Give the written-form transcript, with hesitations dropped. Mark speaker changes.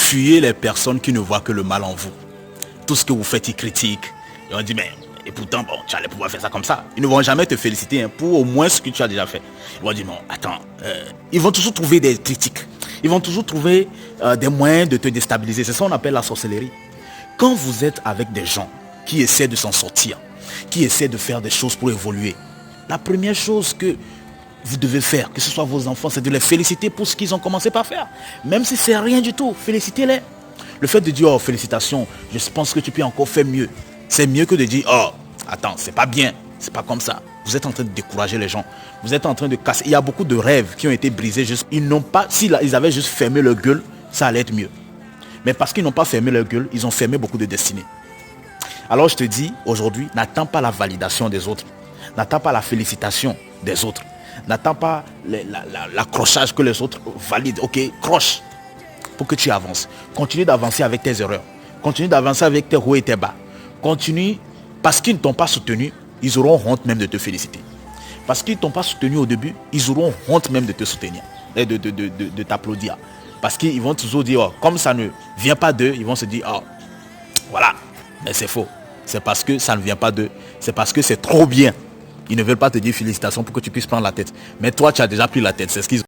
Speaker 1: fuyez les personnes qui ne voient que le mal en vous. Tout ce que vous faites, ils critiquent. Et on dit, mais, et pourtant, bon, tu allais pouvoir faire ça comme ça. Ils ne vont jamais te féliciter hein, pour au moins ce que tu as déjà fait. Ils vont dire, non, attends, ils vont toujours trouver des critiques. Ils vont toujours trouver des moyens de te déstabiliser. C'est ça qu'on appelle la sorcellerie. Quand vous êtes avec des gens qui essaient de s'en sortir, qui essaient de faire des choses pour évoluer, la première chose que vous devez faire, que ce soit vos enfants, c'est de les féliciter pour ce qu'ils ont commencé par faire. Même si c'est rien du tout, félicitez-les. Le fait de dire, oh, félicitations, je pense que tu peux encore faire mieux. C'est mieux que de dire, oh, attends, c'est pas bien, c'est pas comme ça. Vous êtes en train de décourager les gens. Vous êtes en train de casser. Il y a beaucoup de rêves qui ont été brisés. Ils n'ont pas, s'ils avaient juste fermé leur gueule, ça allait être mieux. Mais parce qu'ils n'ont pas fermé leur gueule, ils ont fermé beaucoup de destinées. Alors je te dis, aujourd'hui, n'attends pas la validation des autres. N'attends pas la félicitation des autres. N'attends pas l'accrochage que les autres valident. Ok, croche pour que tu avances. Continue d'avancer avec tes erreurs. Continue d'avancer avec tes hauts et tes bas. Continue, parce qu'ils ne t'ont pas soutenu, ils auront honte même de te féliciter. Parce qu'ils ne t'ont pas soutenu au début, ils auront honte même de te soutenir et de t'applaudir. Parce qu'ils vont toujours dire, oh, comme ça ne vient pas d'eux, ils vont se dire, oh, voilà. Mais c'est faux. C'est parce que ça ne vient pas d'eux. C'est parce que c'est trop bien. Ils ne veulent pas te dire félicitations pour que tu puisses prendre la tête. Mais toi, tu as déjà pris la tête. C'est ce qu'ils ont.